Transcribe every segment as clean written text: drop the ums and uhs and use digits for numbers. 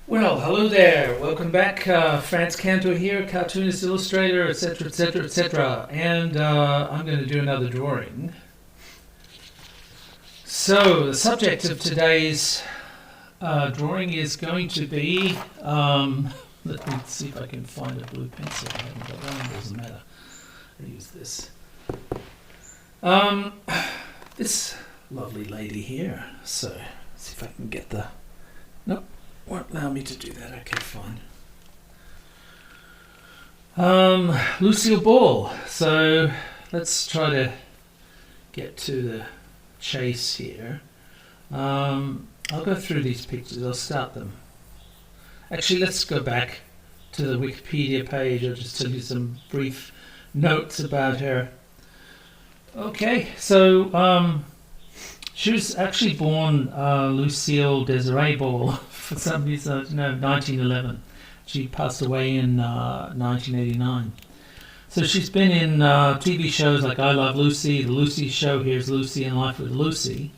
Well, hello there. Welcome back. Frantz Kantor here, cartoonist, illustrator, etc., etc., etc. And I'm going to do another drawing. So the subject of today's drawing is going to be. Let me see if I can find a blue pencil. I haven't got one. Doesn't matter. I'll use this. This lovely lady here. So let's see if I can get the. Nope. Won't allow me to do that. Okay, fine. Lucille Ball. So let's try to get to the chase here. I'll go through these pictures. I'll start them. Actually, let's go back to the Wikipedia page. I'll just tell you some brief notes about her. Okay, so she was actually born Lucille Desiree Ball. For some reason, 1911. She passed away in 1989. So she's been in TV shows like I Love Lucy, The Lucy Show, Here's Lucy, and Life with Lucy.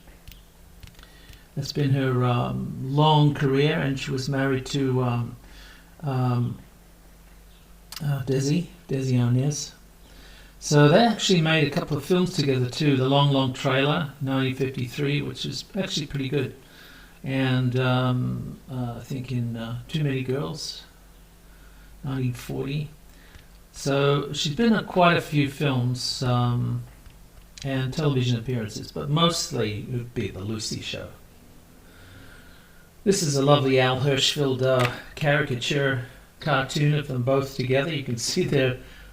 That's been her long career, and she was married to Desi Arnaz. So they actually made a couple of films together too. The Long Long Trailer, 1953, which is actually pretty good. And I think in Too Many Girls, 1940. So she's been in quite a few films and television appearances, but mostly it would be The Lucy Show. This is a lovely Al Hirschfeld caricature cartoon of them both together. You can see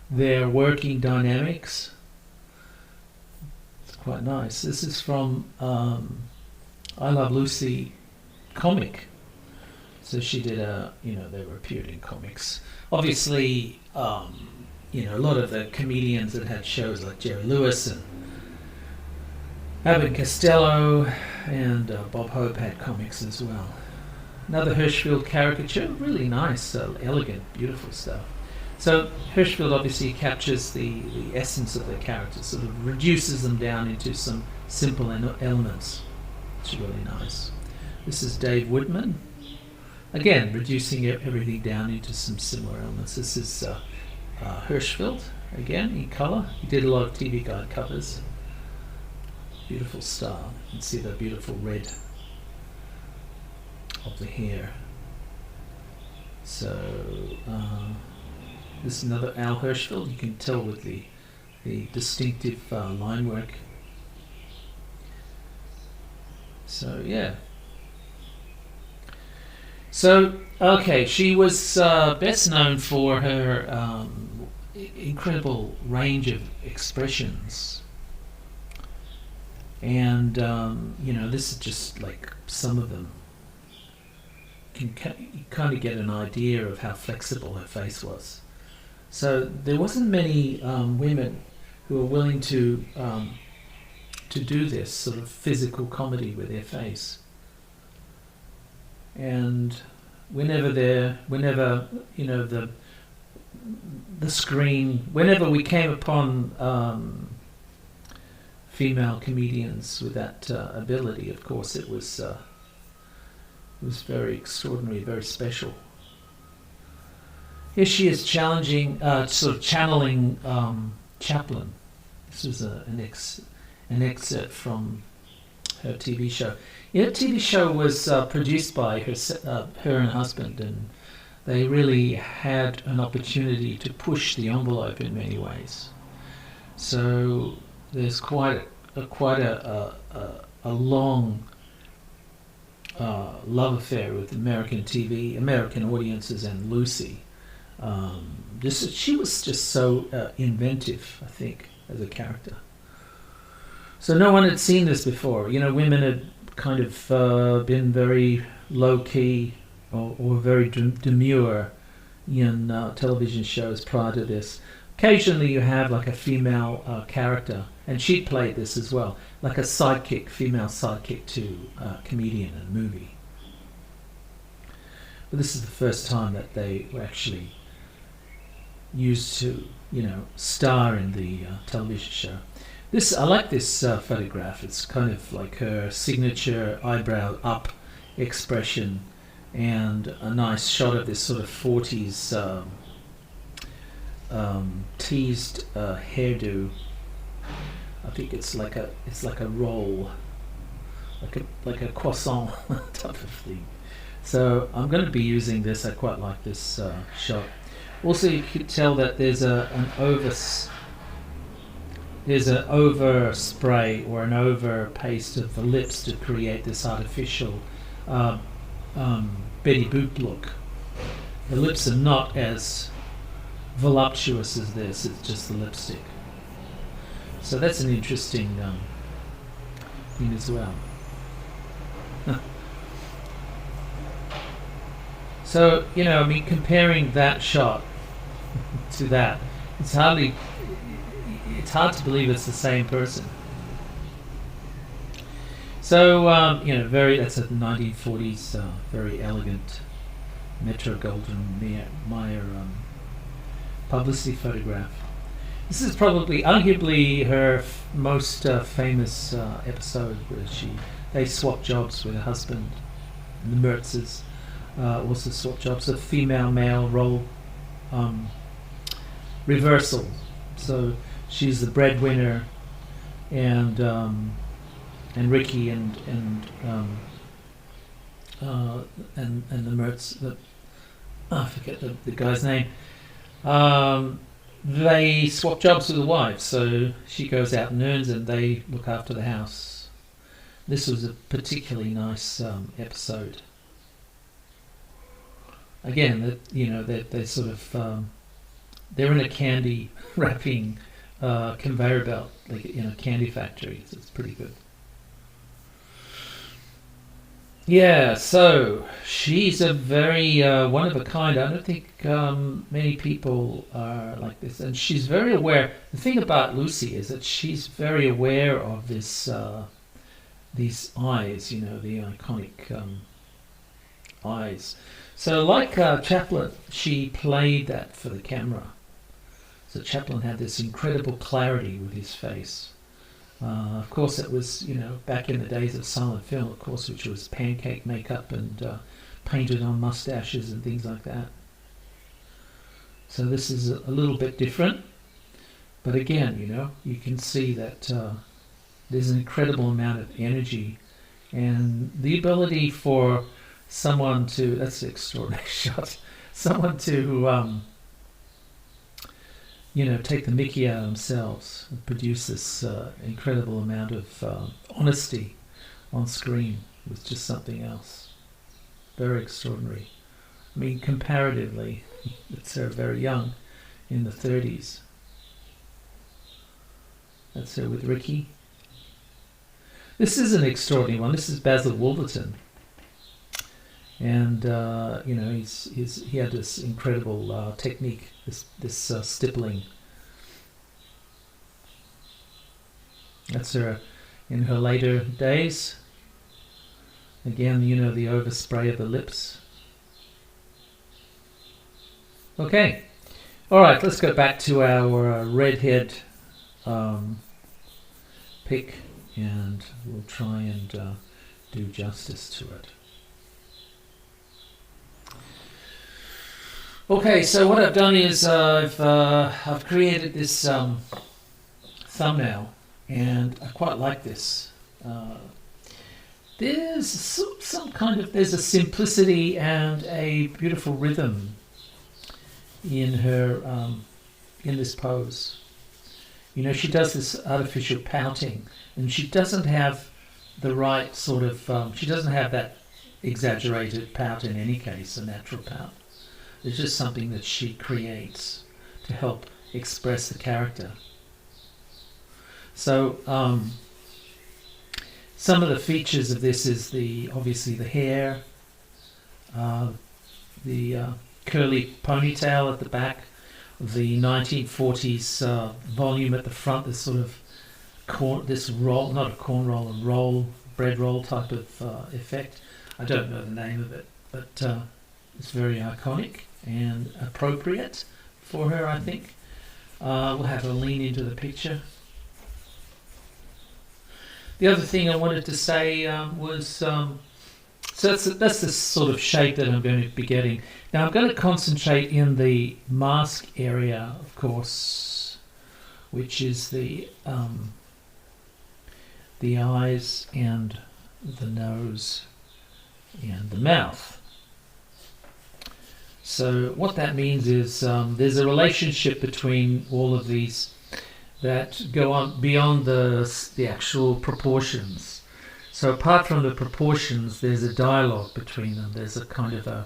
their working dynamics. It's quite nice. This is from I Love Lucy comic. So she did they were appeared in comics. Obviously, a lot of the comedians that had shows like Jerry Lewis and Abbott Costello and Bob Hope had comics as well. Another Hirschfeld caricature, really nice, elegant, beautiful stuff. So Hirschfeld obviously captures the essence of the characters, sort of reduces them down into some simple elements. It's really nice. This is Dave Woodman. Again, reducing everything down into some similar elements. This is Hirschfeld, again, in colour. He did a lot of TV guide covers. Beautiful style. You can see the beautiful red of the hair. So, this is another Al Hirschfeld. You can tell with the distinctive line work. So, yeah. So, okay, she was best known for her incredible range of expressions. And, this is just like some of them. You kind of get an idea of how flexible her face was. So there wasn't many women who were willing to do this sort of physical comedy with their face. And whenever the screen, whenever we came upon female comedians with that ability, of course, it was very extraordinary, very special. Here she is channeling Chaplin. This was an excerpt from her TV show. Her TV show was produced by her and husband, and they really had an opportunity to push the envelope in many ways. So there's quite a long love affair with American TV, American audiences, and Lucy. She was just so inventive, I think, as a character. So no one had seen this before. Women had kind of been very low-key or very demure in television shows prior to this. Occasionally you have like a female character, and she played this as well, like a female sidekick to a comedian in a movie. But this is the first time that they were actually used to, star in the television show. I like this photograph. It's kind of like her signature eyebrow up expression and a nice shot of this sort of 40s teased hairdo. I think it's like a roll, like a croissant type of thing. So I'm going to be using this. I quite like this shot. Also, you could tell that there's an over spray or an over paste of the lips to create this artificial Betty Boop look. The lips are not as voluptuous as this, it's just the lipstick. So that's an interesting thing as well. So, you know, I mean, comparing that shot to that, it's hard to believe it's the same person. So, you know, that's a 1940s, very elegant Metro-Goldwyn-Mayer publicity photograph. This is probably, arguably, her most famous episode where they swap jobs with her husband. And the Mertzes also swap jobs, a female-male role reversal. So she's the breadwinner, and Ricky and the Mertz. I forget the guy's name. They swap jobs with the wife, so she goes out and earns, and they look after the house. This was a particularly nice episode. Again, they sort of they're in a candy wrapping conveyor belt, like in a candy factory. So it's pretty good. Yeah, so she's a very one of a kind. I don't think many people are like this, and she's very aware. The thing about Lucy is that she's very aware of this, these eyes. You know, the iconic eyes. So, like Chaplin, she played that for the camera. So Chaplin had this incredible clarity with his face. Of course, it was, you know, back in the days of silent film, of course, which was pancake makeup and painted on mustaches and things like that. So this is a little bit different. But again, you know, you can see that there's an incredible amount of energy and the ability for someone to, that's an extraordinary shot, someone to, you know, take the mickey out of themselves and produce this incredible amount of honesty on screen with just something else. Very extraordinary. I mean, comparatively, it's her very young, in the 30s. That's her with Ricky. This is an extraordinary one. This is Basil Wolverton. And you know, he had this incredible technique, this stippling. That's her in her later days. Again, you know, the overspray of the lips. Okay, all right. Let's go back to our redhead pick, and we'll try and do justice to it. Okay, so what I've done is I've created this thumbnail, and I quite like this. There's there's a simplicity and a beautiful rhythm in her in this pose. You know, she does this artificial pouting, and she doesn't have the right sort of she doesn't have that exaggerated pout in any case, a natural pout. It's just something that she creates to help express the character. So some of the features of this is obviously the hair, the curly ponytail at the back, the 1940s volume at the front, this sort of this roll, not a corn roll, a roll, bread roll type of effect. I don't know the name of it, but it's very iconic and appropriate for her, I think. We'll have her lean into the picture. The other thing I wanted to say was So that's the sort of shape that I'm going to be getting. Now I'm going to concentrate in the mask area, of course, which is the eyes and the nose and the mouth. So what that means is there's a relationship between all of these that go on beyond the actual proportions. So apart from the proportions, there's a dialogue between them. There's a kind of a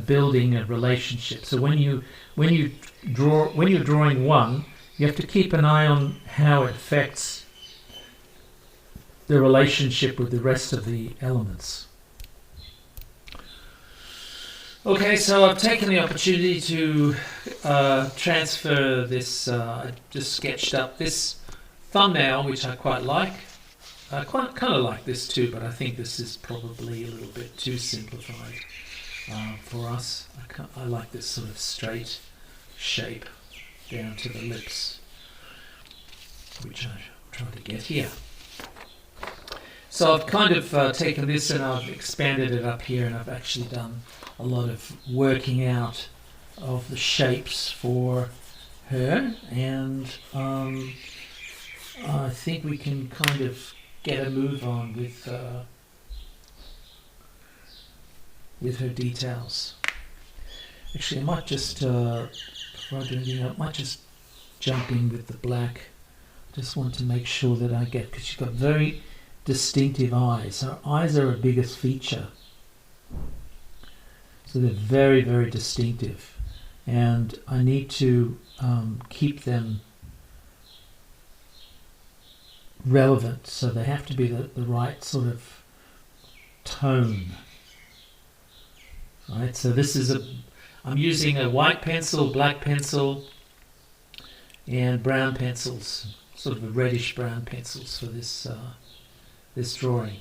building a relationship. So when you're drawing one, you have to keep an eye on how it affects the relationship with the rest of the elements. Okay, so I've taken the opportunity to transfer this, I just sketched up this thumbnail, which I quite like. I kind of like this too, but I think this is probably a little bit too simplified for us. I like this sort of straight shape down to the lips, which I'm trying to get here. So I've kind of taken this and I've expanded it up here, and I've actually done a lot of working out of the shapes for her, and I think we can kind of get a move on with her details. Actually, I might just before I do anything, I might just jump in with the black. Just want to make sure that I get, because she's got very distinctive eyes. Her eyes are her biggest feature. So they're very, very distinctive, and I need to keep them relevant, so they have to be the right sort of tone. Right, so this is I'm using a white pencil, black pencil, and brown pencils, sort of a reddish brown pencils for this this drawing.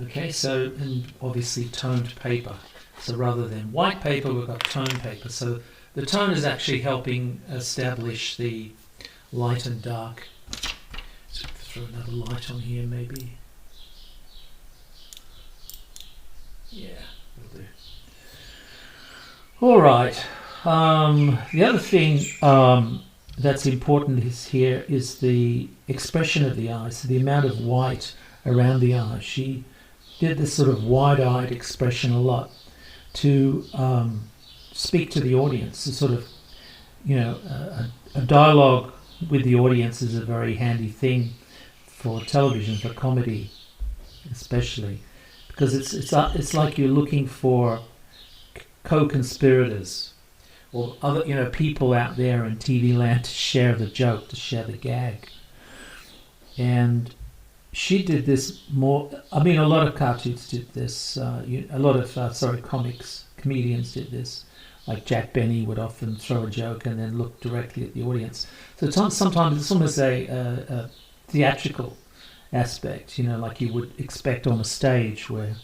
Okay, so, and obviously toned paper. So rather than white paper, we've got tone paper. So the tone is actually helping establish the light and dark. So throw another light on here, maybe. Yeah, will do. All right. The other thing that's important here is the expression of the eyes, so the amount of white around the eyes. She did this sort of wide-eyed expression a lot to speak to the audience. A sort of, you know, a dialogue with the audience is a very handy thing for television, for comedy especially, because it's like you're looking for co-conspirators or other, you know, people out there in TV land to share the joke, to share the gag. And she did this more. I mean, a lot of cartoons did this. A lot of comedians did this. Like Jack Benny would often throw a joke and then look directly at the audience. So sometimes it's almost a theatrical aspect, you know, like you would expect on a stage where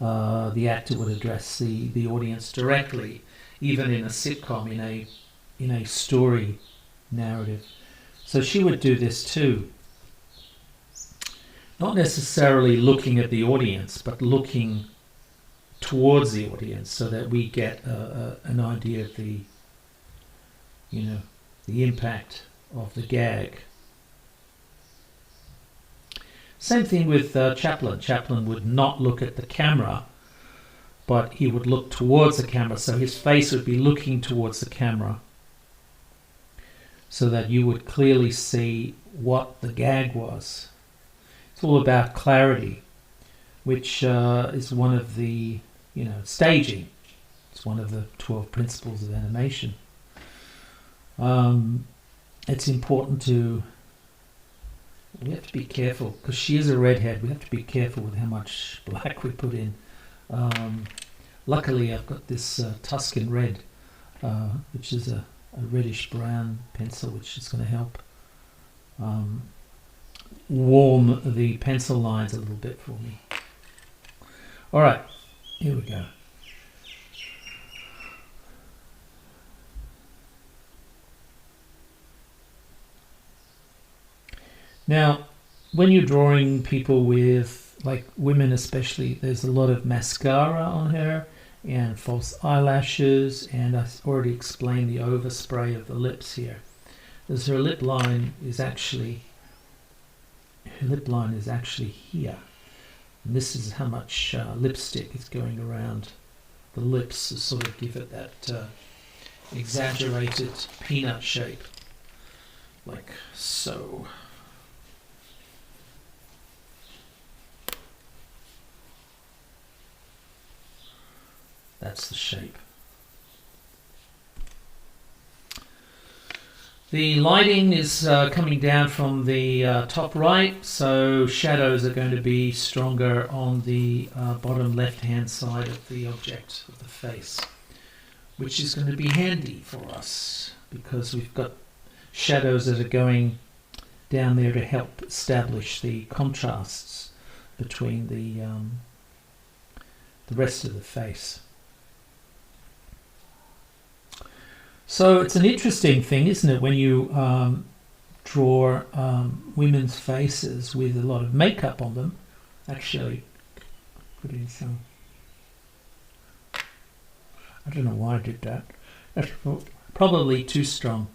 the actor would address the audience directly, even in a sitcom, in a story narrative. So she would do this too. Not necessarily looking at the audience, but looking towards the audience, so that we get an idea of the, you know, the impact of the gag. Same thing with Chaplin. Chaplin would not look at the camera, but he would look towards the camera, so his face would be looking towards the camera, so that you would clearly see what the gag was. It's all about clarity, which is one of the, you know, staging. It's one of the 12 principles of animation. It's important we have to be careful, because she is a redhead. We have to be careful with how much black we put in. Luckily, I've got this Tuscan red, which is a reddish brown pencil, which is going to help warm the pencil lines a little bit for me. All right, here we go. Now, when you're drawing people with like women especially, there's a lot of mascara on her and false eyelashes, and I already explained the overspray of the lips here. As her lip line is actually here. And this is how much lipstick is going around the lips to sort of give it that exaggerated peanut shape, like so. That's the shape. The lighting is coming down from the top right, so shadows are going to be stronger on the bottom left-hand side of the object, of the face, which is going to be handy for us because we've got shadows that are going down there to help establish the contrasts between the rest of the face. So it's an interesting thing, isn't it, when you draw women's faces with a lot of makeup on them. Actually, put in some. I don't know why I did that. That's probably too strong.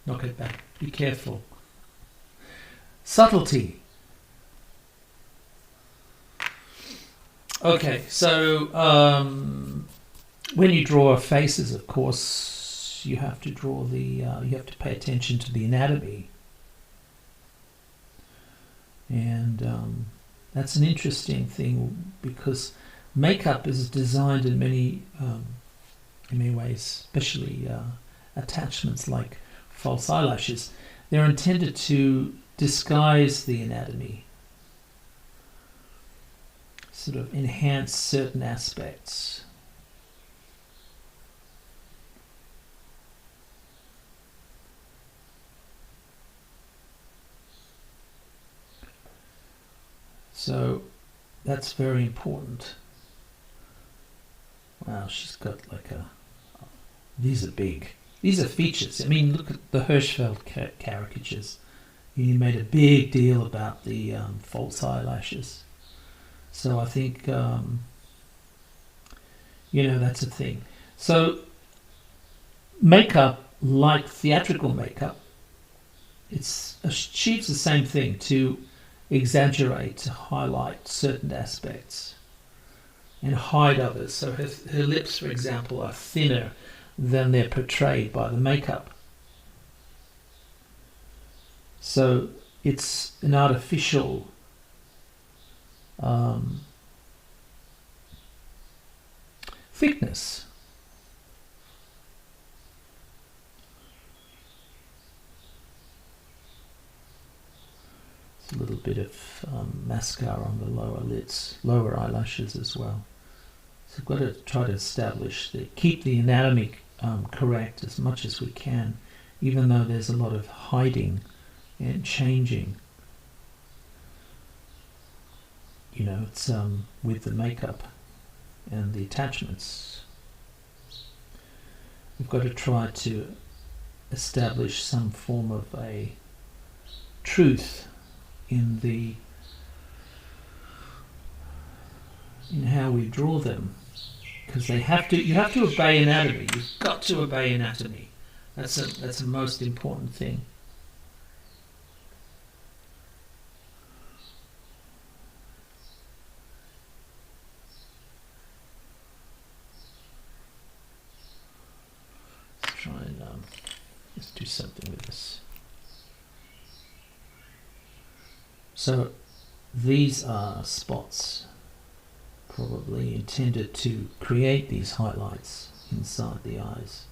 Knock it back. Be careful. Subtlety. Okay, so when you draw faces, of course, you have to draw the. You have to pay attention to the anatomy, and that's an interesting thing because makeup is designed in many ways, especially attachments like false eyelashes. They're intended to disguise the anatomy, sort of enhance certain aspects. So that's very important. Wow, she's got like a... These are big. These are features. I mean, look at the Hirschfeld caricatures. He made a big deal about the false eyelashes. So I think, that's a thing. So makeup, like theatrical makeup, it achieves the same thing, to exaggerate, to highlight certain aspects and hide others. So her lips, for example, are thinner than they're portrayed by the makeup. So it's an artificial thickness. A little bit of mascara on the lower lids, lower eyelashes as well. So we've got to try to keep the anatomy correct as much as we can, even though there's a lot of hiding and changing. It's with the makeup and the attachments. We've got to try to establish some form of a truth in how we draw them, because you have to obey anatomy. You've got to obey anatomy. That's the most important thing. Let's try and let's do something with this. So these are spots probably intended to create these highlights inside the eyes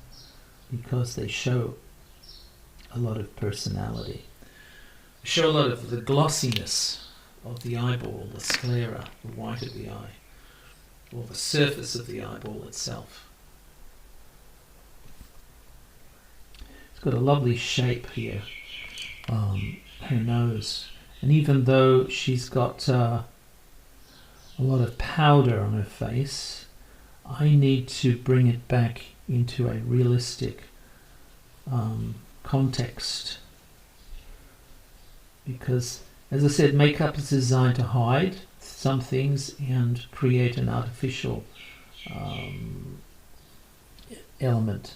because they show a lot of personality. They show a lot of the glossiness of the eyeball, the sclera, the white of the eye, or the surface of the eyeball itself. It's got a lovely shape here, her nose. And even though she's got a lot of powder on her face, I need to bring it back into a realistic context, because As I said, makeup is designed to hide some things and create an artificial element.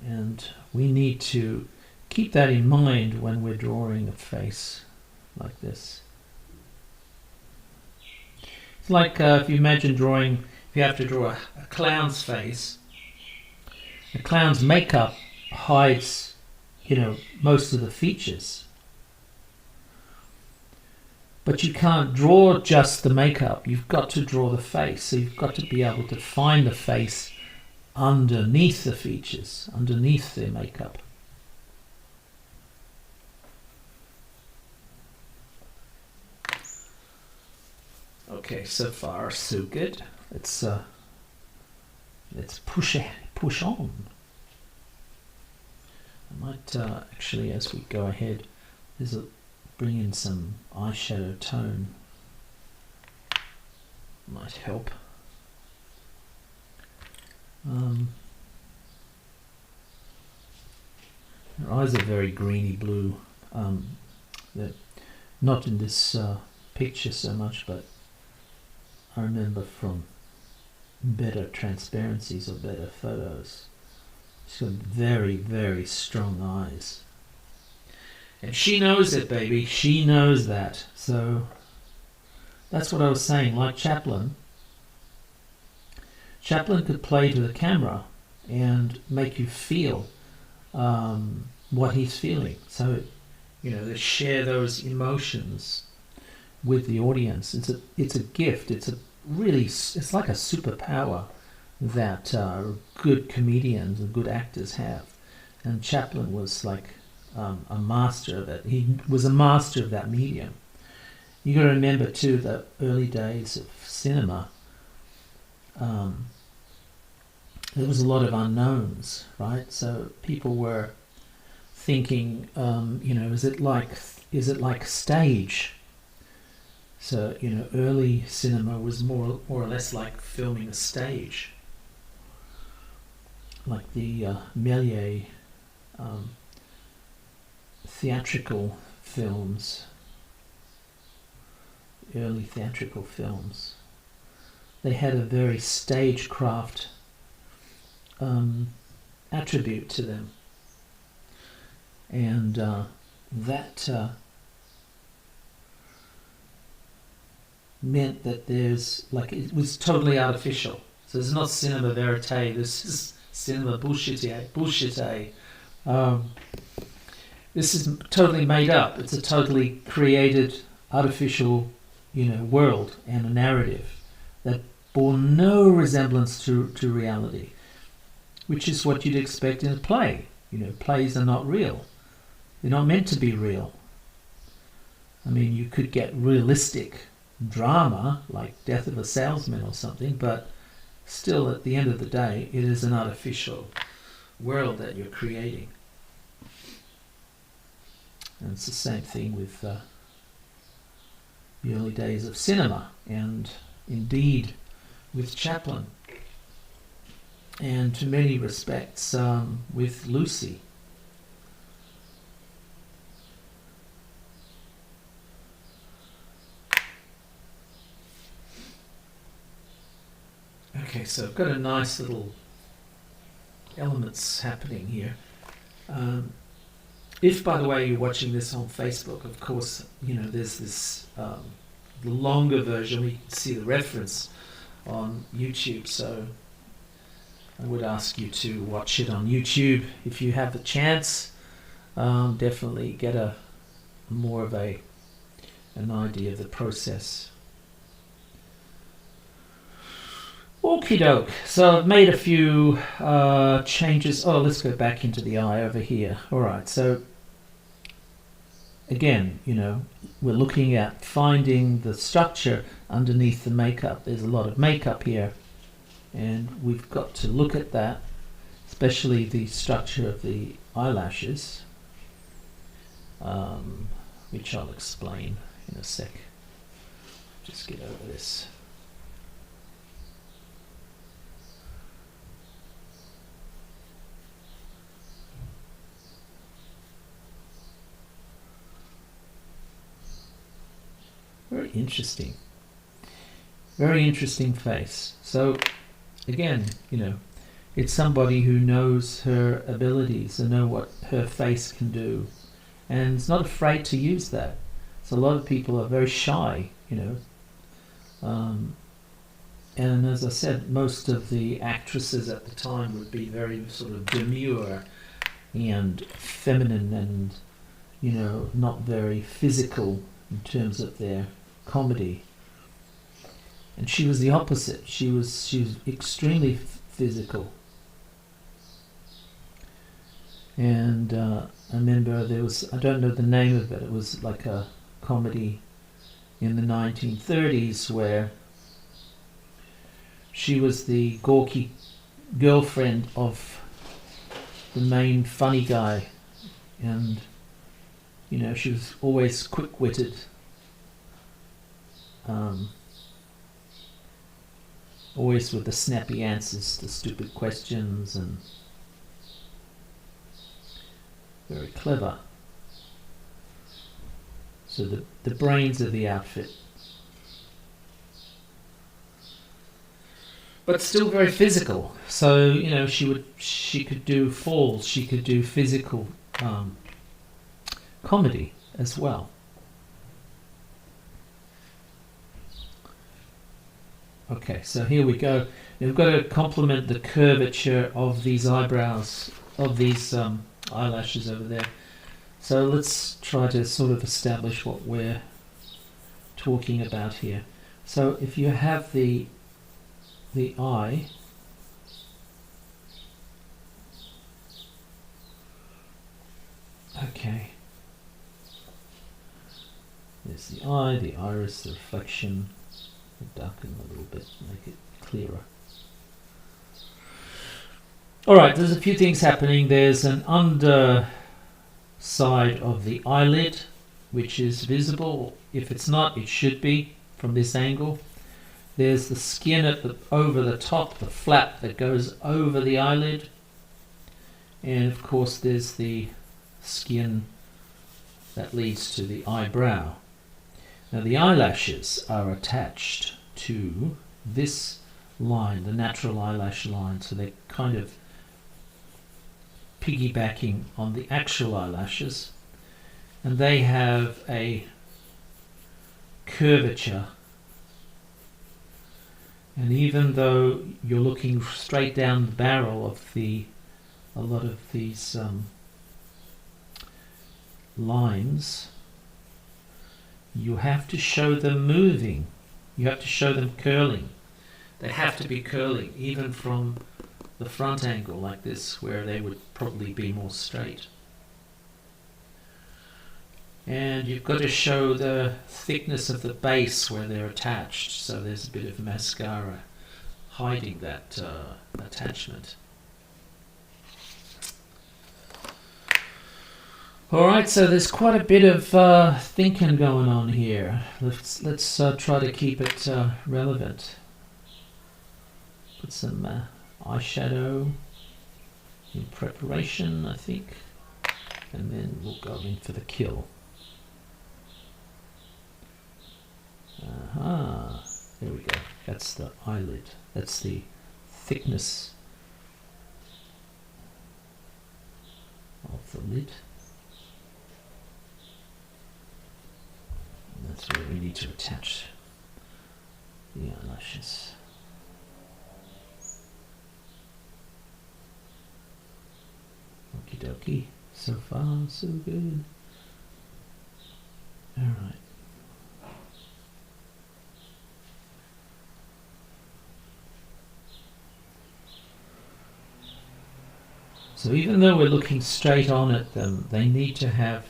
And we need to keep that in mind when we're drawing a face like this. It's like if you imagine drawing, if you have to draw a clown's face, a clown's makeup hides, most of the features. But you can't draw just the makeup, you've got to draw the face. So you've got to be able to find the face underneath the features, underneath the makeup. Okay, so far so good. Let's push on. I might actually, as we go ahead, bring in some eyeshadow tone. Might help. Her eyes are very greeny blue. They're not in this picture so much, but I remember from better transparencies or better photos. She's got very, very strong eyes. And she knows it, baby. She knows that. So that's what I was saying. Like Chaplin could play to the camera and make you feel what he's feeling. So, they share those emotions with the audience. It's a gift. It's like a superpower that good comedians and good actors have. And Chaplin was like a master of it. He was a master of that medium. You got to remember too, the early days of cinema. There was a lot of unknowns, right? So people were thinking, is it like stage? So early cinema was more or less like filming a stage, like the Méliès theatrical films, early theatrical films. They had a very stagecraft attribute to them, and that meant that it was totally artificial. So it's not cinema verite. This is cinema bullshit. This is totally made up. It's a totally created artificial, world and a narrative that bore no resemblance to reality, which is what you'd expect in a play. Plays are not real. They're not meant to be real. I mean, you could get realistic drama, like Death of a Salesman or something, but still, at the end of the day, it is an artificial world that you're creating. And it's the same thing with the early days of cinema, and indeed with Chaplin, and to many respects with Lucy. Okay, so I've got a nice little elements happening here. If, by the way, you're watching this on Facebook, of course, there's this the longer version. We can see the reference on YouTube, so I would ask you to watch it on YouTube if you have the chance. Definitely get more of an idea of the process. Okie doke. So I've made a few changes. Oh, let's go back into the eye over here. All right. So again, we're looking at finding the structure underneath the makeup. There's a lot of makeup here, and we've got to look at that, especially the structure of the eyelashes, which I'll explain in a sec. Just get over this. Very interesting. Very interesting face. So, again, you know, it's somebody who knows her abilities and know what her face can do, and is not afraid to use that. So a lot of people are very shy, you know. And as I said, most of the actresses at the time would be very sort of demure and feminine and, you know, not very physical in terms of their comedy. And she was the opposite. She was extremely physical. And I remember there was, I don't know the name of it, it was like a comedy in the 1930s where she was the gawky girlfriend of the main funny guy, and you know, she was always quick-witted, always with the snappy answers to stupid questions, and very clever. So the brains of the outfit, but still very physical. So you know, she could do falls, she could do physical comedy as well. Okay, so here we go. We've got to complement the curvature of these eyebrows, of these eyelashes over there. So let's try to sort of establish what we're talking about here. So if you have the eye, okay, there's the eye, the iris, the reflection. Darken a little bit, make it clearer. Alright, there's a few things happening. There's an underside of the eyelid which is visible. If it's not, it should be from this angle. There's the skin at over the top, the flap that goes over the eyelid. And of course there's the skin that leads to the eyebrow. Now the eyelashes are attached to this line, the natural eyelash line, so they're kind of piggybacking on the actual eyelashes, and they have a curvature. And even though you're looking straight down the barrel of a lot of these lines, you have to show them moving. You have to show them curling. They have to be curling, even from the front angle like this, where they would probably be more straight. And you've got to show the thickness of the base where they're attached, so there's a bit of mascara hiding that attachment. Alright, so there's quite a bit of thinking going on here. Let's try to keep it relevant. Put some eyeshadow in preparation, I think, and then we'll go in for the kill. Aha, there we go. That's the eyelid. That's the thickness of the lid. That's where we need to attach the eyelashes. Okie dokie. So far, so good. Alright. So even though we're looking straight on at them, they need to have...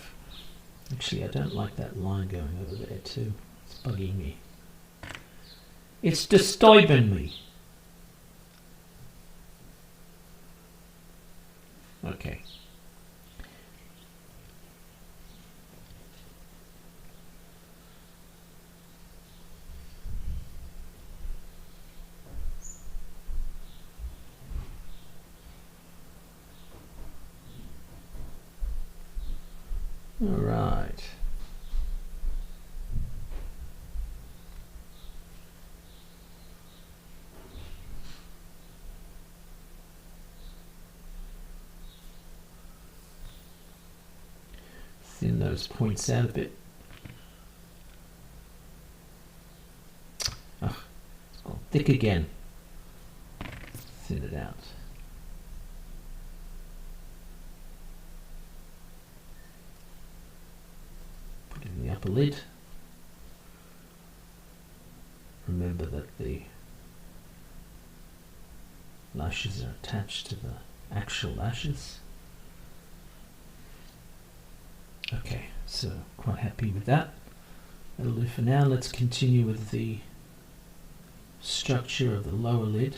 Actually, I don't like that line going over there too. It's bugging me. It's disturbing me. Okay. All right. thin those points out a bit. Oh, it's gone thick again. Thin it out. Put in the upper lid. Remember that the lashes are attached to the actual lashes. Okay, so quite happy with that. That'll do for now. Let's continue with the structure of the lower lid.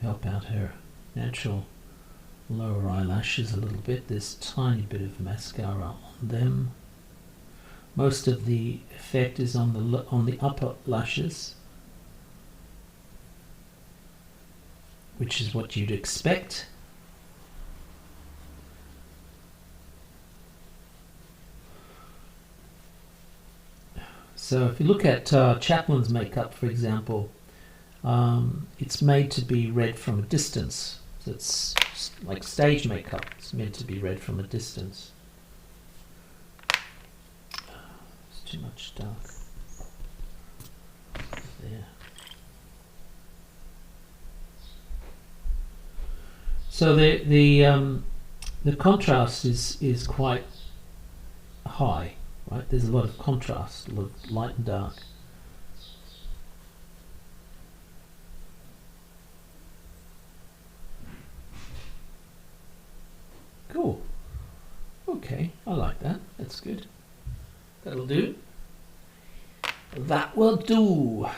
Help out her natural lower eyelashes a little bit. There's a tiny bit of mascara on them. Most of the effect is on the upper lashes, which is what you'd expect. So if you look at Chaplin's makeup, for example, it's made to be read from a distance. So it's like stage makeup. It's meant to be read from a distance. It's too much dark there. So the contrast is quite high, right? There's a lot of contrast, a lot of light and dark. Cool. Okay, I like that. That's good. That'll do. That will do.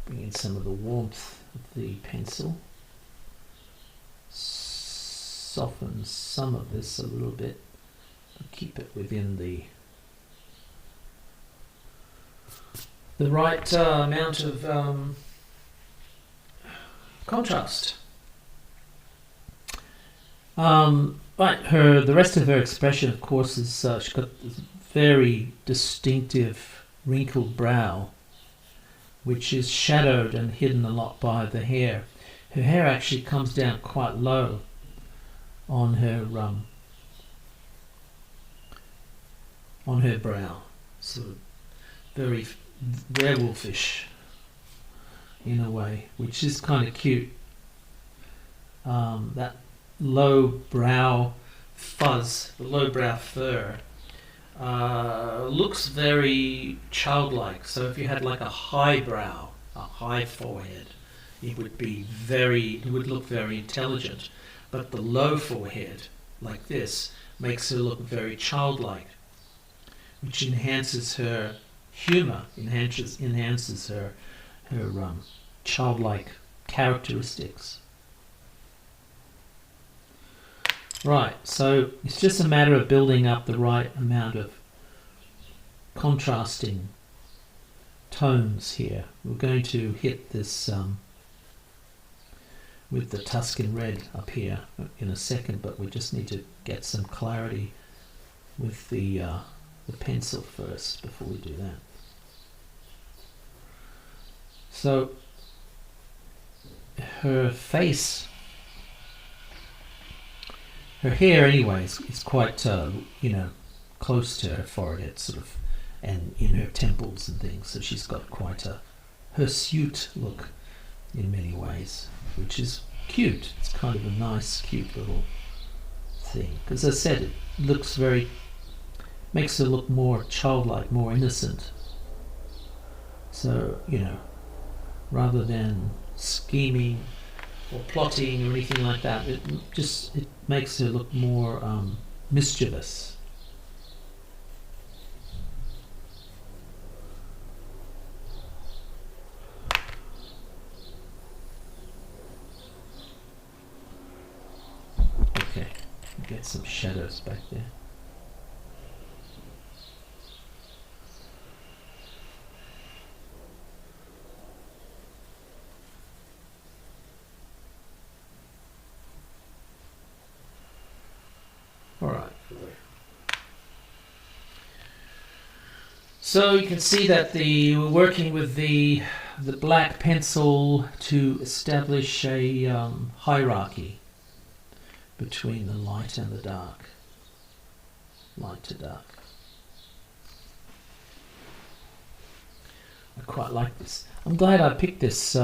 Bring in some of the warmth of the pencil. Soften some of this a little bit. Keep it within the right amount of contrast. Right, the rest of her expression, of course, is she's got this very distinctive wrinkled brow, which is shadowed and hidden a lot by the hair. Her hair actually comes down quite low on her brow, sort of very werewolfish in a way, which is kind of cute. That low brow fuzz, the low brow fur, looks very childlike. So if you had like a high brow, a high forehead, it would look very intelligent. But the low forehead, like this, makes her look very childlike, which enhances her humor, enhances her childlike characteristics. Right, so it's just a matter of building up the right amount of contrasting tones here. We're going to hit this with the Tuscan red up here in a second, but we just need to get some clarity with the pencil first before we do that. So her face, her hair anyways, is quite close to her forehead, sort of, and in her temples and things. So she's got quite a hirsute look in many ways, which is cute. It's kind of a nice, cute little thing. As I said, it looks makes her look more childlike, more innocent. So, rather than scheming or plotting or anything like that, it makes her look more mischievous. Okay, get some shadows back there. All right. So you can see that we're working with the black pencil to establish a hierarchy between the light and the dark. Light to dark. I quite like this. I'm glad I picked this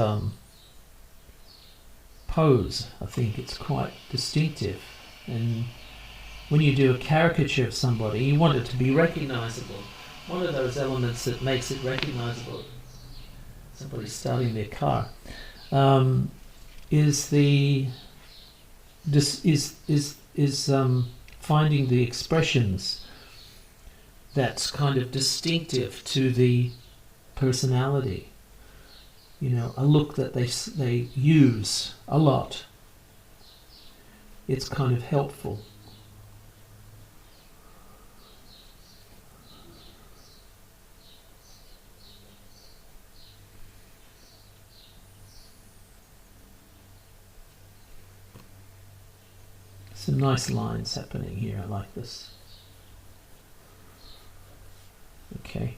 pose. I think it's quite distinctive, and when you do a caricature of somebody, you want it to be recognizable. One of those elements that makes it recognizable, somebody starting their car, is finding the expressions that's kind of distinctive to the personality. You know, a look that they use a lot. It's kind of helpful. Some nice lines happening here. I like this. Okay.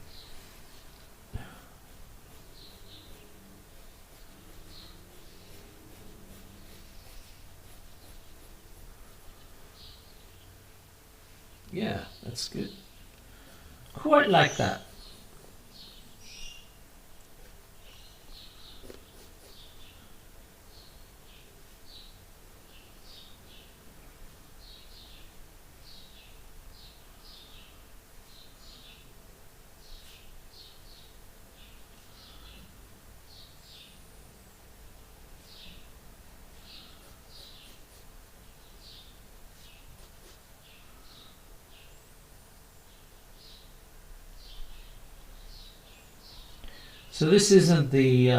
Yeah, that's good. Quite like that. So this isn't the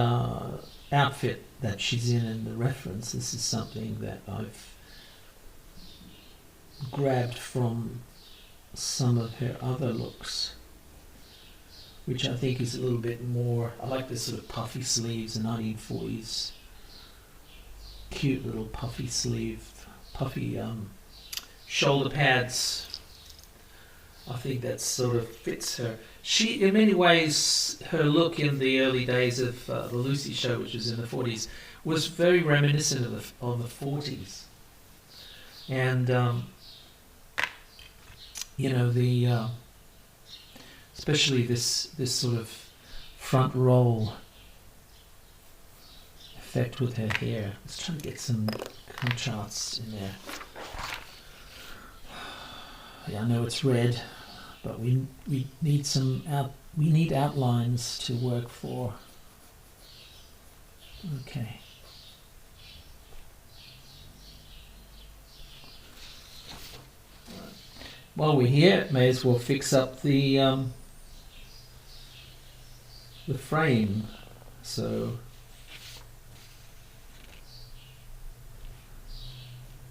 outfit that she's in the reference. This is something that I've grabbed from some of her other looks, which I think is a little bit more. I like this sort of puffy sleeves, the 1940s, cute little puffy sleeve, puffy shoulder pads. I think that sort of fits her. She, in many ways, her look in the early days of the Lucy show, which was in the 40s, was very reminiscent of the 40s. And, you know, especially this sort of front roll effect with her hair. Let's try to get some contrasts in there. Yeah, I know it's red, but we need we need outlines to work for. Okay. While we're here, may as well fix up the frame. So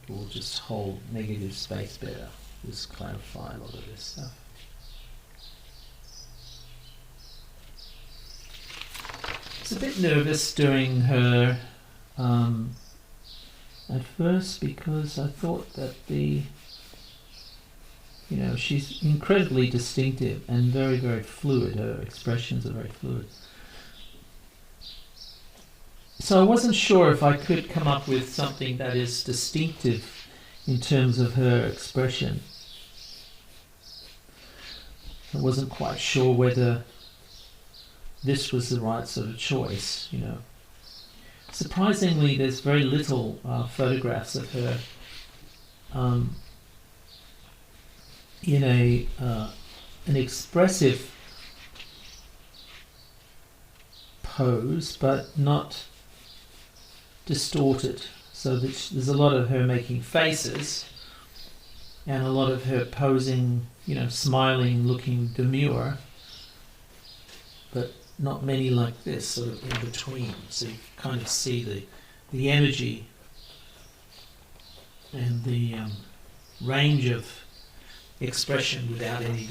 we'll just hold negative space better. Just clarify a lot of this stuff. It's a bit nervous doing her at first, because I thought that she's incredibly distinctive and very, very fluid. Her expressions are very fluid. So I wasn't sure if I could come up with something that is distinctive in terms of her expression. I wasn't quite sure whether this was the right sort of choice, you know. Surprisingly, there's very little photographs of her in an expressive pose, but not distorted. So there's a lot of her making faces and a lot of her posing, smiling, looking demure, but not many like this, sort of in between. So you kind of see the energy and the range of expression without any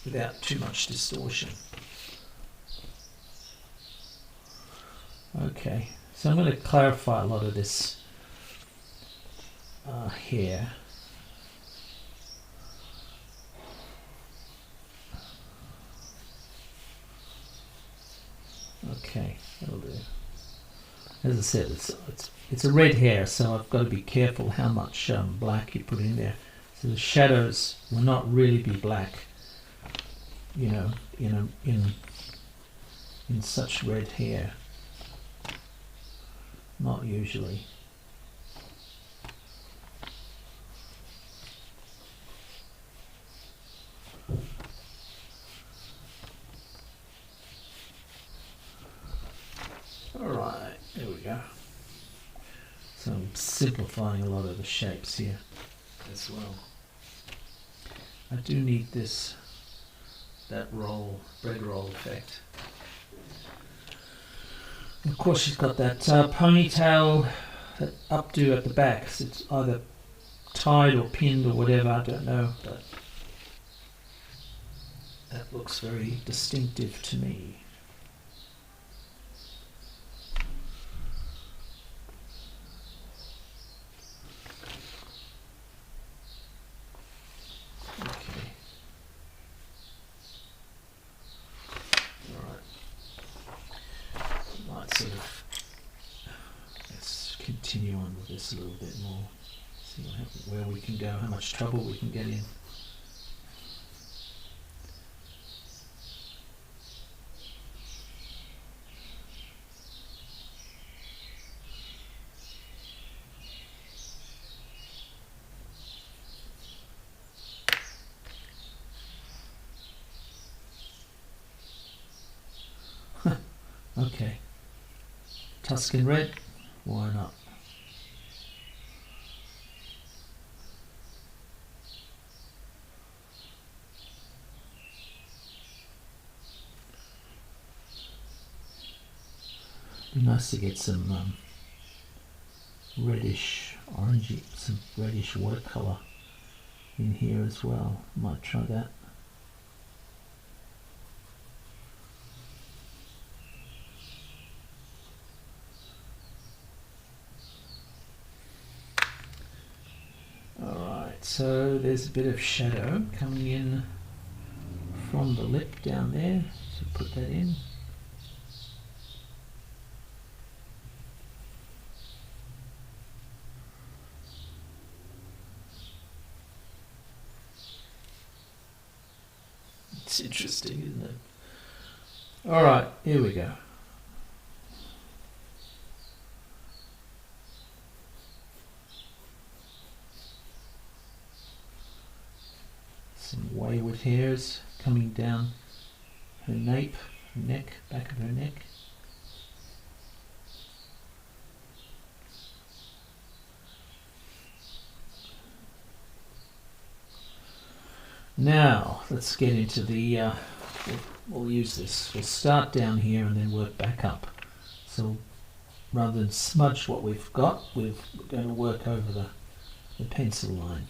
without too much distortion. Okay, so I'm going to clarify a lot of this here. Okay, that'll do. As I said, it's a red hair, so I've got to be careful how much black you put in there. So the shadows will not really be black, you know, in such red hair. Not usually. Alright, there we go. So I'm simplifying a lot of the shapes here as well. I do need that bread roll effect. And of course she's got that ponytail, that updo at the back. So it's either tied or pinned or whatever, I don't know, but that looks very distinctive to me. Continue on with this a little bit more, see where we can go, how much trouble we can get in. Okay, Tuscan red, why not? Be nice to get some reddish, orangey, some reddish watercolor in here as well. Might try that. Alright, so there's a bit of shadow coming in from the lip down there, so put that in. It's interesting, isn't it? Alright, here we go. Some wayward hairs coming down her nape, her neck, back of her neck. Now, let's get into the, we'll use this. We'll start down here and then work back up. So rather than smudge what we've got, we're going to work over the pencil line.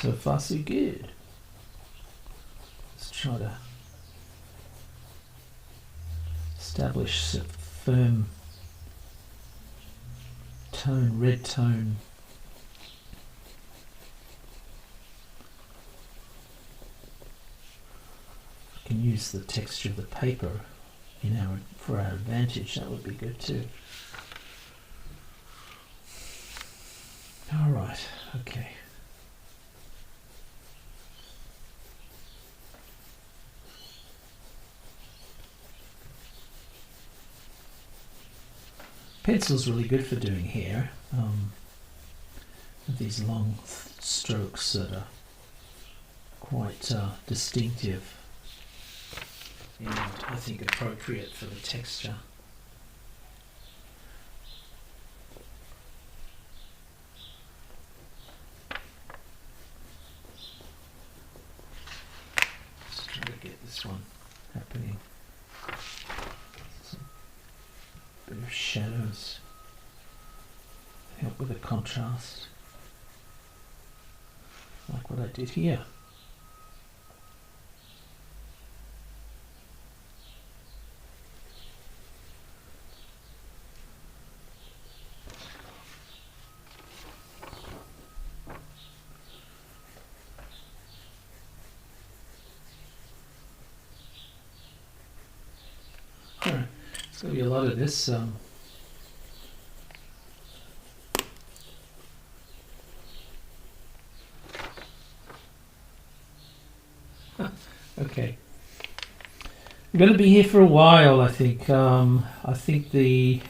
So far so good. Let's try to establish a firm tone, red tone. We can use the texture of the paper for our advantage. That would be good too. All right, okay. Pencil's really good for doing hair. These long strokes that are quite distinctive and I think appropriate for the texture. Let's try to get this one happening. Bit of shadows. help with the contrast, like what I did here. Alright, there's going to be a lot of this. Okay. I'm going to be here for a while, I think. I think the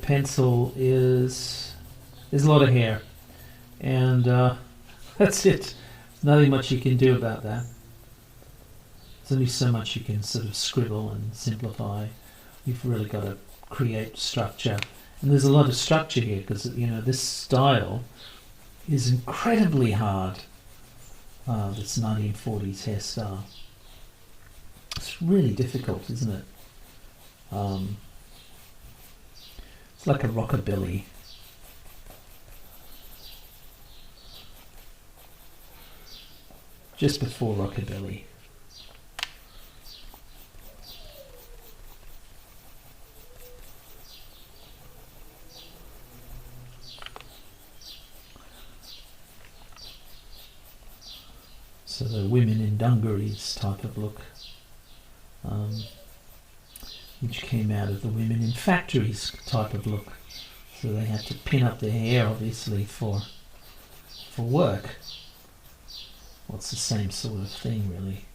pencil is... there's a lot of hair. And that's it. There's nothing much you can do about that. There's only so much you can sort of scribble and simplify. You've really got to create structure. And there's a lot of structure here because, you know, this style is incredibly hard. This 1940s hairstyle. It's really difficult, isn't it? It's like a rockabilly. Just before rockabilly. So the women in dungarees type of look, which came out of the women in factories type of look. So they had to pin up their hair, obviously, for work. Well, it's the same sort of thing, really.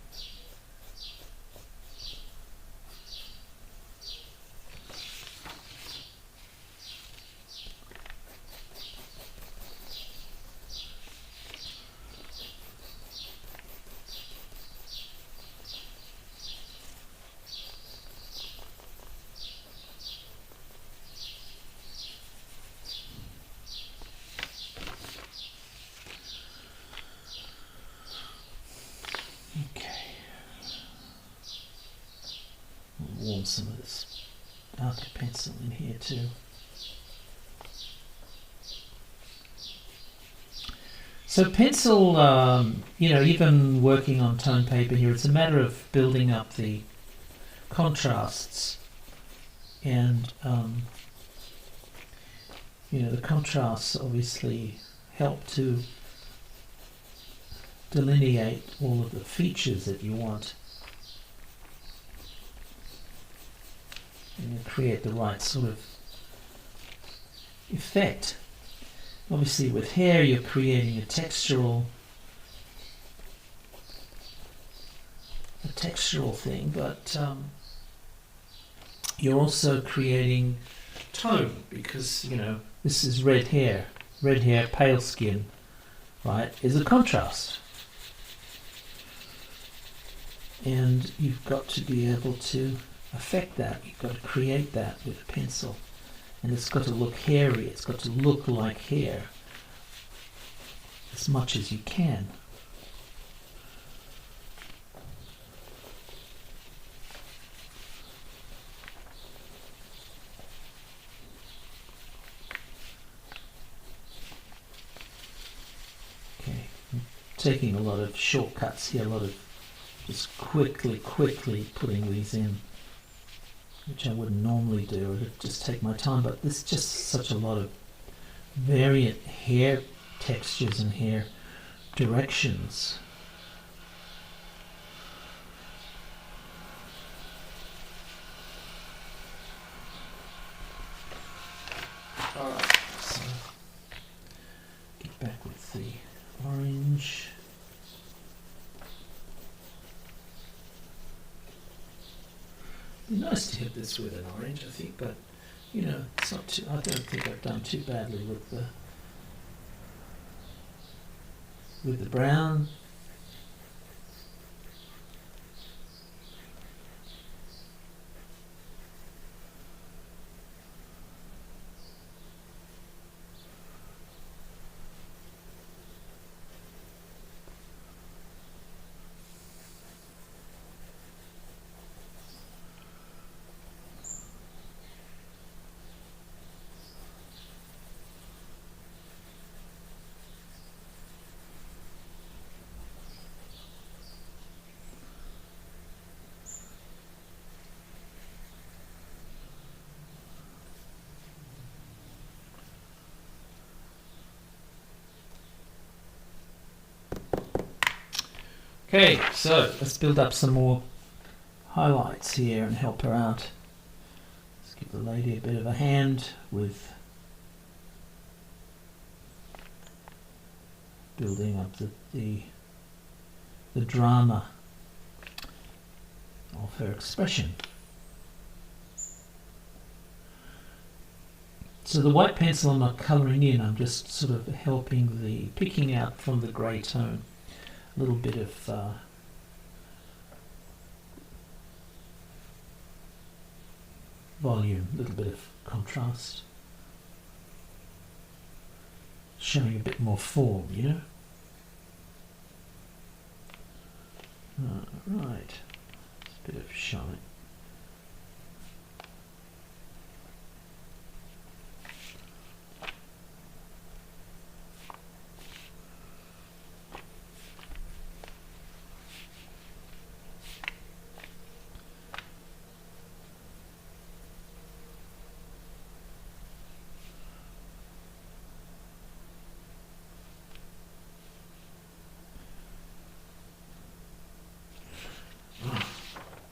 Warm some of this darker pencil in here too. So pencil, you know, even working on tone paper here, it's a matter of building up the contrasts, and you know, the contrasts obviously help to delineate all of the features that you want. And create the right sort of effect. Obviously with hair you're creating a textural thing, but you're also creating tone, because, you know, this is red hair, pale skin, right, is a contrast. And you've got to be able to affect that. You've got to create that with a pencil, and it's got to look hairy. It's got to look like hair as much as you can. Okay, I'm taking a lot of shortcuts here, a lot of just quickly putting these in, which I wouldn't normally do. It would just take my time, but there's just such a lot of variant hair textures and hair directions. Alright, so get back with the orange. It'd be nice to hit this with an orange, I think, but you know, it's not too, I don't think I've done too badly with the brown. Okay, so let's build up some more highlights here and help her out. Let's give the lady a bit of a hand with building up the drama of her expression. So the white pencil I'm not colouring in, I'm just sort of picking out from the grey tone a little bit of volume, a little bit of contrast, showing a bit more form, you know. Right, a bit of shine.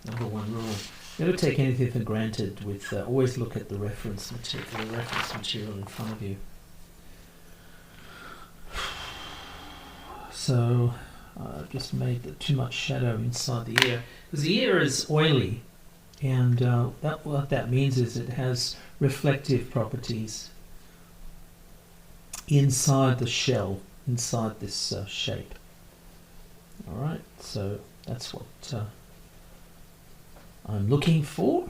Number one rule: never take anything for granted. With always look at the reference material in front of you. So I've just made too much shadow inside the ear, because the ear is oily, and what that means is it has reflective properties inside the shell, inside this shape. All right, so that's what I'm looking for.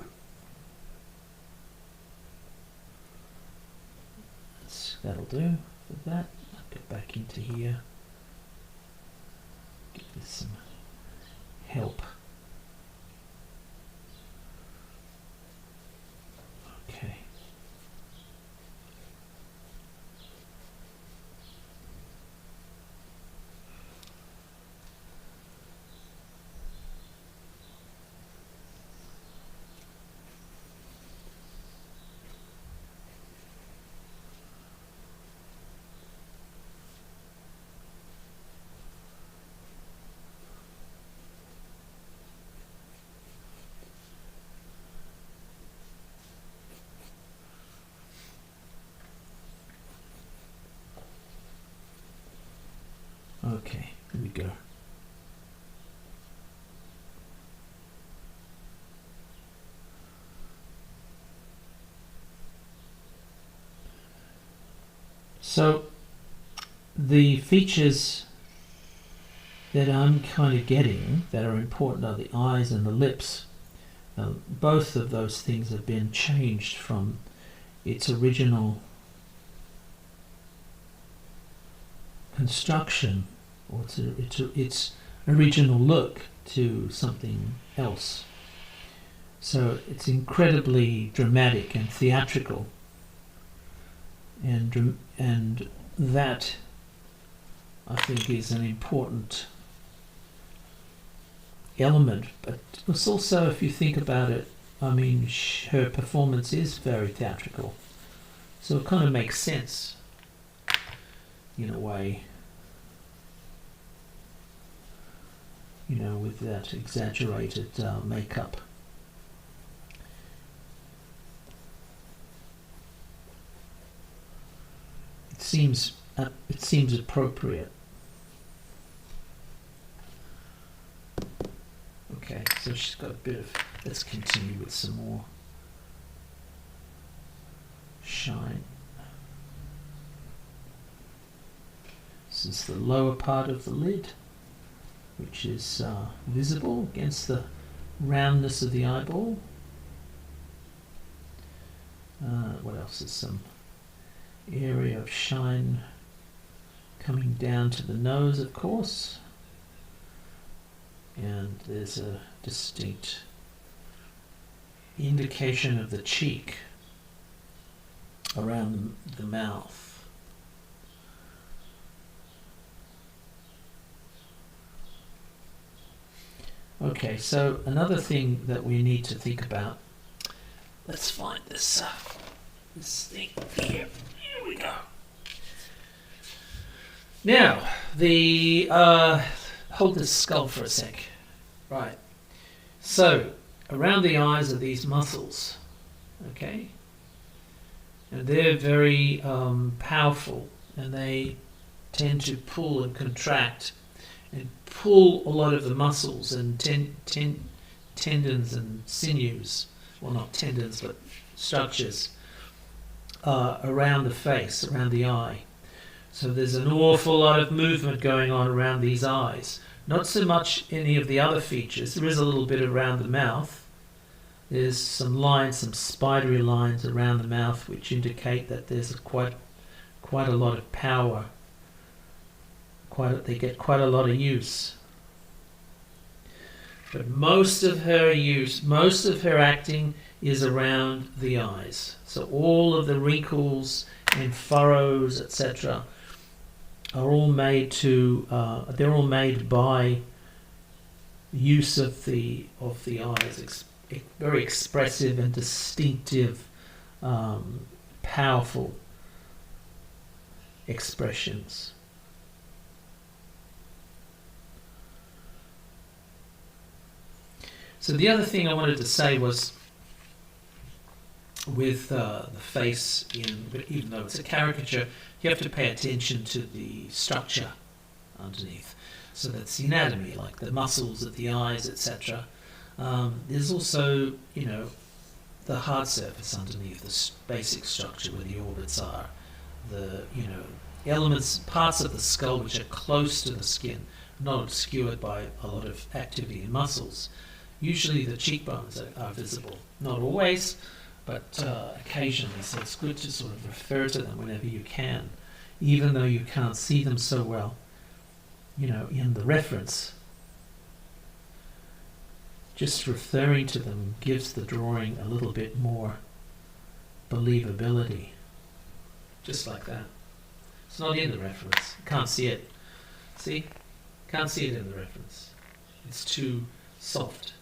That'll do for that. I'll get back into here. Give this some help. Okay. Okay, here we go. So the features that I'm kind of getting that are important are the eyes and the lips. Both of those things have been changed from its original construction, or its original look, to something else. So it's incredibly dramatic and theatrical, and that, I think, is an important element. But it's also, if you think about it, I mean, her performance is very theatrical, so it kind of makes sense in a way, you know, with that exaggerated makeup. It seems appropriate. Okay, so she's got a bit of. Let's continue with some more shine. This is the lower part of the lid, which is visible against the roundness of the eyeball. What else is some area of shine coming down to the nose, of course. And there's a distinct indication of the cheek around the mouth. Okay, so another thing that we need to think about. Let's find this thing here. Here we go. Now, the hold this skull for a sec. Right. So, around the eyes are these muscles. Okay? And they're very powerful, and they tend to pull and contract and pull a lot of the muscles and tendons and sinews, well, not tendons, but structures around the face, around the eye. So there's an awful lot of movement going on around these eyes. Not so much any of the other features. There is a little bit around the mouth. There's some lines, some spidery lines around the mouth, which indicate that there's quite a lot of power. They get quite a lot of use. But most of her acting is around the eyes. So all of the wrinkles and furrows, etc., are all made they're all made by use of the eyes. Very expressive and distinctive, powerful expressions. So the other thing I wanted to say was, with the face, even though it's a caricature, you have to pay attention to the structure underneath. So that's the anatomy, like the muscles of the eyes, etc. There's also, the hard surface underneath, the basic structure where the orbits are, the, elements, parts of the skull which are close to the skin, not obscured by a lot of activity in muscles. Usually the cheekbones are visible, not always, but occasionally, so it's good to sort of refer to them whenever you can, even though you can't see them so well, in the reference. Just referring to them gives the drawing a little bit more believability. Just like that. It's not in the reference. You can't see it. See? Can't see it in the reference. It's too soft.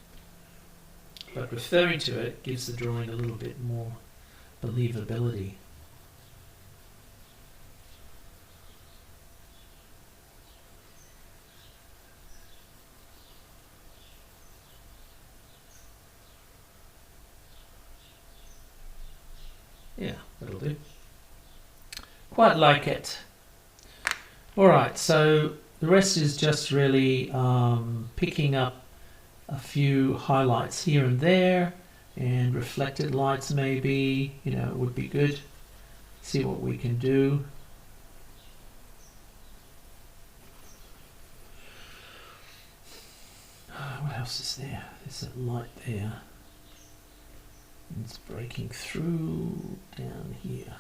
But referring to it gives the drawing a little bit more believability. Yeah, that'll do. Quite like it. Alright, so the rest is just really picking up a few highlights here and there, and reflected lights maybe, would be good. See what we can do. What else is there? There's a light there. It's breaking through down here.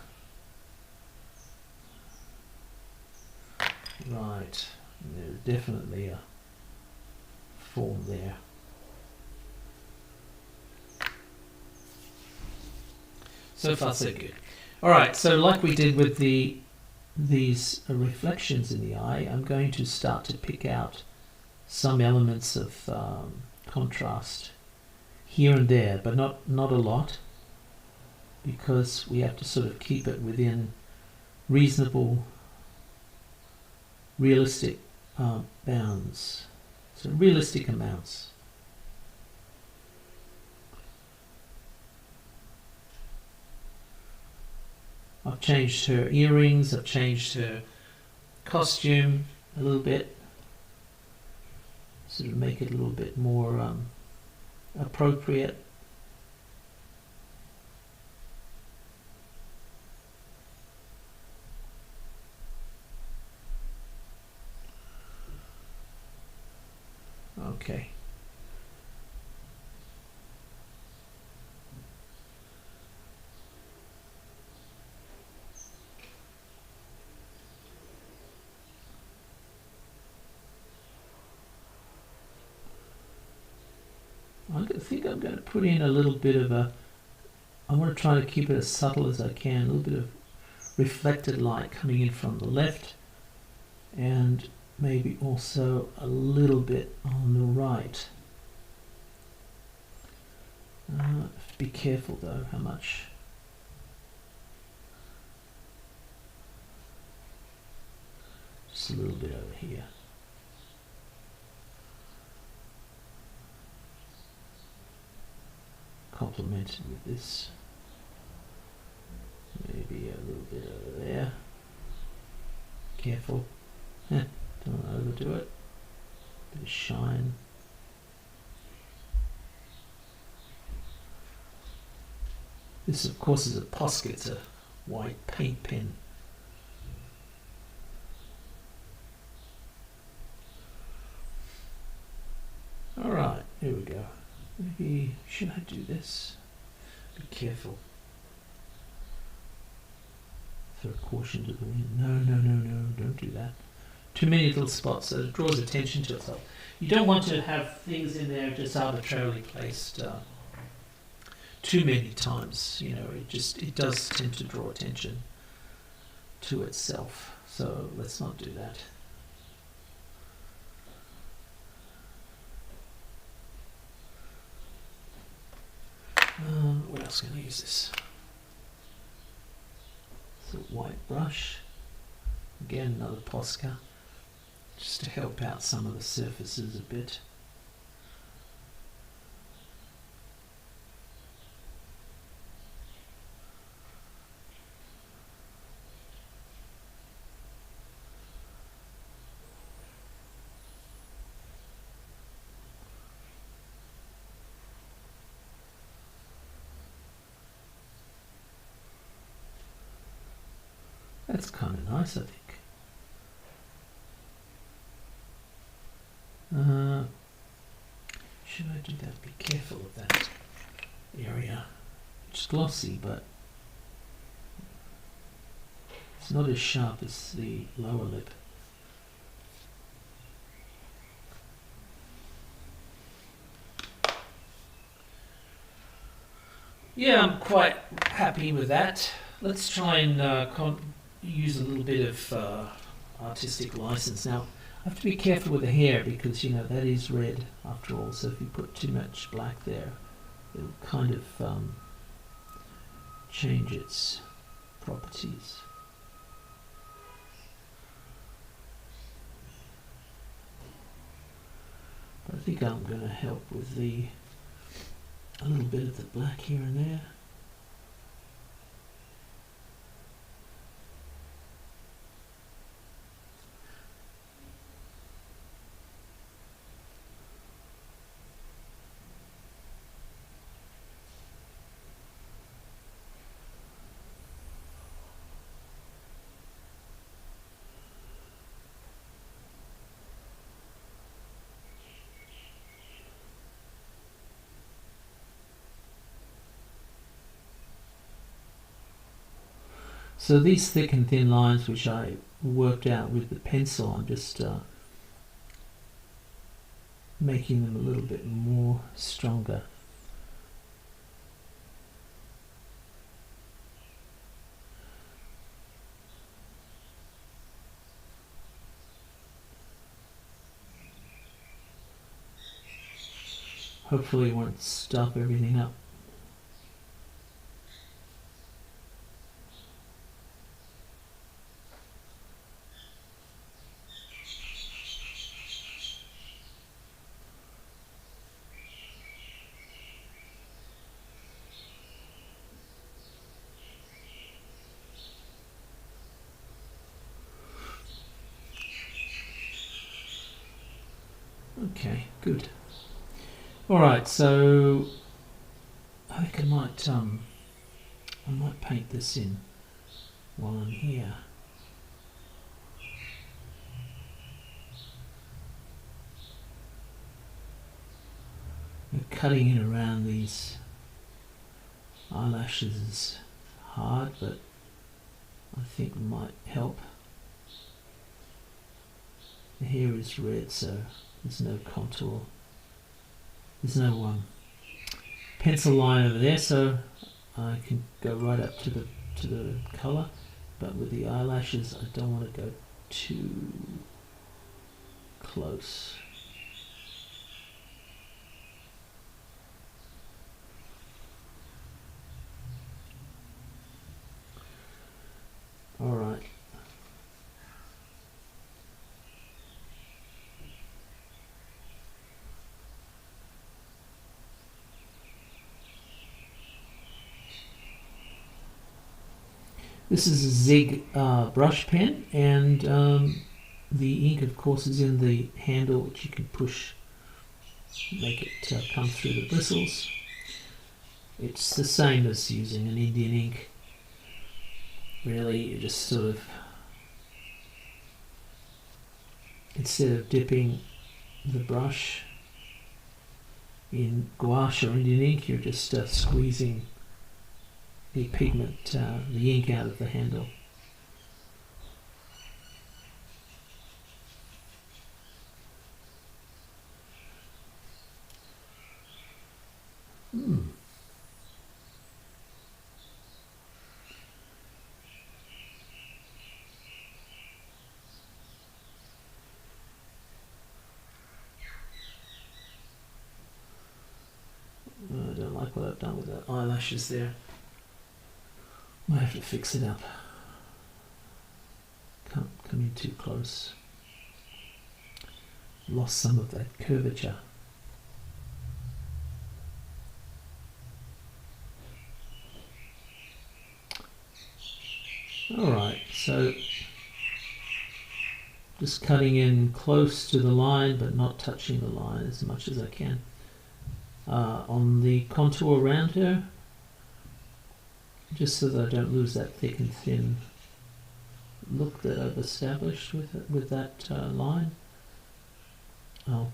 Right, there's definitely a form there. So far so good. Alright, so like we did with these reflections in the eye, I'm going to start to pick out some elements of contrast here and there, but not a lot, because we have to sort of keep it within reasonable, realistic bounds. So realistic amounts. I've changed her earrings, I've changed her costume a little bit, sort of make it a little bit more appropriate. Okay. I think I'm going to put in a little bit of I want to try to keep it as subtle as I can, a little bit of reflected light coming in from the left, and maybe also a little bit on the right. Have to be careful though how much. Just a little bit over here. complemented with this. Maybe a little bit over there. Careful. Don't want to overdo it. Bit of shine. This, of course, is a Posca. It's a white paint pen. Alright, here we go. Maybe, should I do this? Be careful. Throw caution to the wind. No, don't do that. Too many little spots, so it draws attention to itself. You don't want to have things in there just arbitrarily placed too many times. You know, it does tend to draw attention to itself. So let's not do that. What else can I use this? It's a white brush. Again, another Posca, just to help out some of the surfaces a bit. That's kind of nice, I think. Should I do that? Be careful of that area. It's glossy, but it's not as sharp as the lower lip. Yeah, I'm quite happy with that. Let's try and use a little bit of artistic license. Now, I have to be careful with the hair because, you know, that is red after all. So if you put too much black there, it'll kind of change its properties. But I think I'm going to help with a little bit of the black here and there. So these thick and thin lines, which I worked out with the pencil, I'm just making them a little bit more stronger. Hopefully it won't stop everything up. Okay, good. All right, so I think I might paint this in while I'm here. Cutting in around these eyelashes is hard, but I think it might help. The hair is red, so there's no contour. There's no pencil line over there, so I can go right up to the colour. But with the eyelashes, I don't want to go too close. All right. This is a Zig brush pen, and the ink, of course, is in the handle, which you can push, make it come through the bristles. It's the same as using an Indian ink. Really, you just sort of, instead of dipping the brush in gouache or Indian ink, you're just squeezing the pigment, the ink out of the handle. I don't like what I've done with the eyelashes there. Might have to fix it up. Can't come in too close. Lost some of that curvature. Alright, so just cutting in close to the line but not touching the line as much as I can. On the contour around her, just so that I don't lose that thick and thin look that I've established with that line. I'm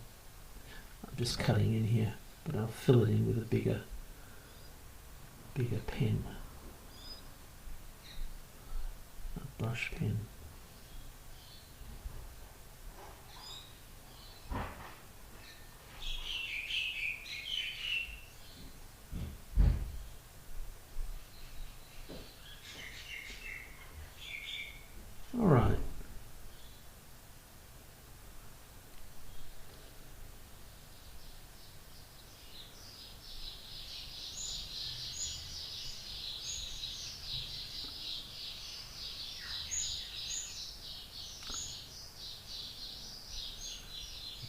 just cutting in here, but I'll fill it in with a bigger pen, a brush pen. All right.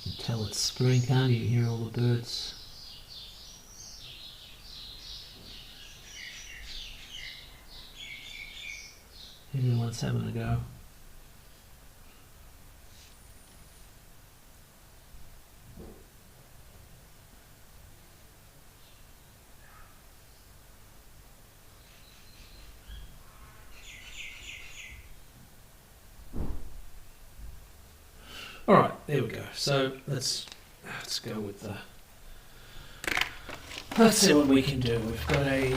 You can tell it's spring, can't you? You hear all the birds. Everyone's having a go. All right, there we go. So let's go with the. Let's see what we can do. We've got a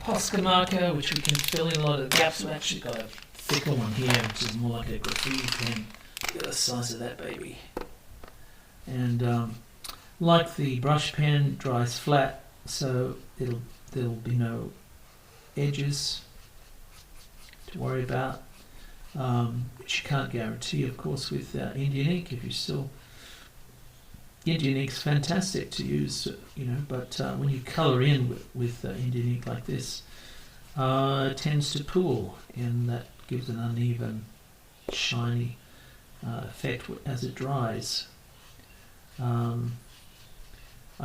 Posca marker, which we can fill in a lot of the gaps. We've actually got a thicker one here, which is more like a graffiti pen. Look at the size of that baby. And like the brush pen, dries flat, so there'll be no edges to worry about. Which you can't guarantee, of course, with Indian ink. If you still, Indian ink's fantastic to use, you know, but when you colour in with Indian ink like this, it tends to pool, and that gives an uneven, shiny effect as it dries. I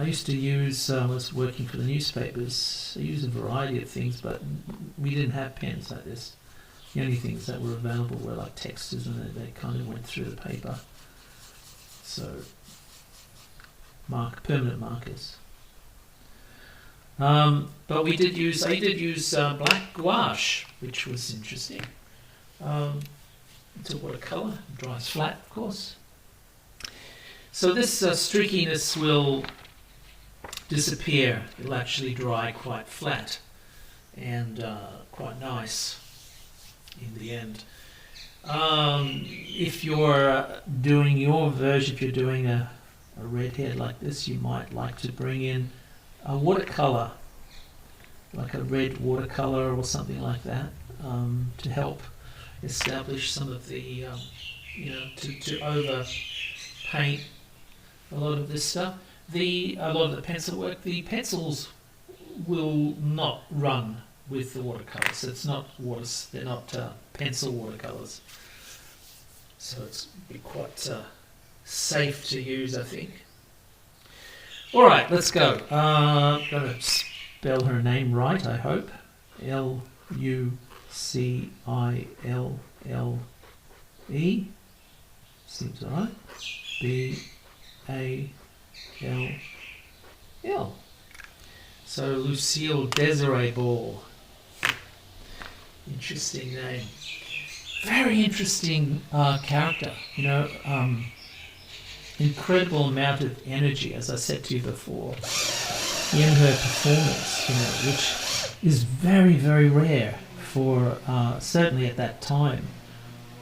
used to use, I was working for the newspapers, I used a variety of things, but we didn't have pens like this. The only things that were available were like textures, and they kind of went through the paper. So, permanent markers. But I did use black gouache, which was interesting. It's a watercolor, dries flat, of course. So this streakiness will disappear. It'll actually dry quite flat and quite nice in the end. If you're doing your version, if you're doing a redhead like this, you might like to bring in a watercolor, like a red watercolor or something like that, to help establish some of the, to over paint a lot of this stuff. A lot of the pencil work, the pencils will not run with the watercolors. It's not they're not pencil watercolors, so it's be quite safe to use, I think. All right, let's go. I'm going to spell her name right, I hope. Lucille C-I-L-L-E. Seems alright. B-A-L-L. So Lucille Desiree Ball. Interesting name. Very interesting character. Incredible amount of energy, as I said to you before, in her performance. Which is very, very rare for certainly at that time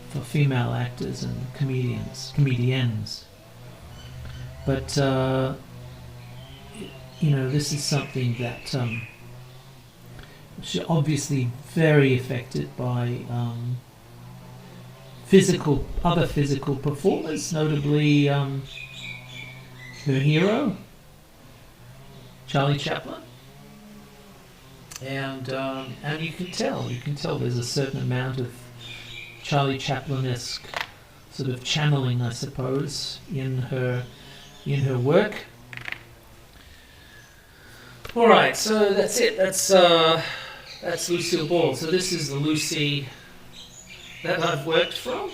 for female actors and comedians. But this is something that she's obviously very affected by other physical performers, notably her hero, Charlie Chaplin. And you can tell there's a certain amount of Charlie Chaplin-esque sort of channeling, I suppose, in her work. All right, so that's it. That's Lucille Ball. So this is the Lucy that I've worked from,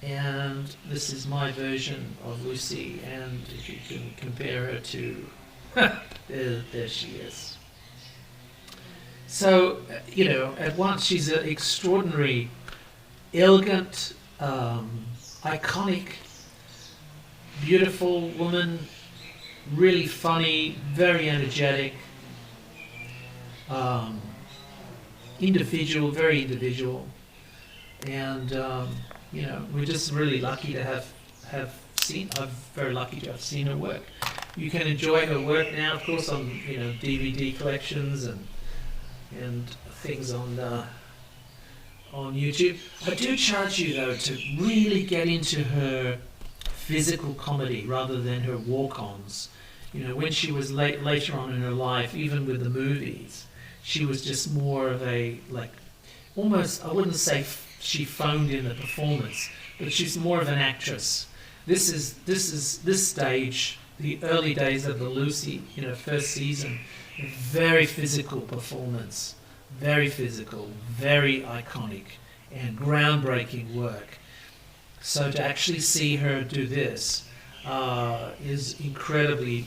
and this is my version of Lucy. And if you can compare her to, there she is. So, at once she's an extraordinary, elegant, iconic, beautiful woman, really funny, very energetic, very individual. And, we're just really lucky to I'm very lucky to have seen her work. You can enjoy her work now, of course, on, DVD collections and things on YouTube. I do charge you though to really get into her physical comedy rather than her walk-ons. When she was later on in her life, even with the movies, she was just more of a almost, I wouldn't say she phoned in the performance, but she's more of an actress. This stage, the early days of the Lucy, first season. Very physical performance, very physical, very iconic, and groundbreaking work. So to actually see her do this is incredibly,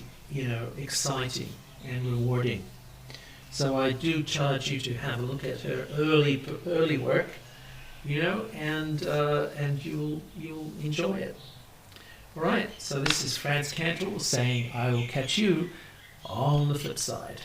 exciting and rewarding. So I do charge you to have a look at her early work, and you'll enjoy it. All right. So this is Frantz Kantor saying, "I will catch you on the flip side."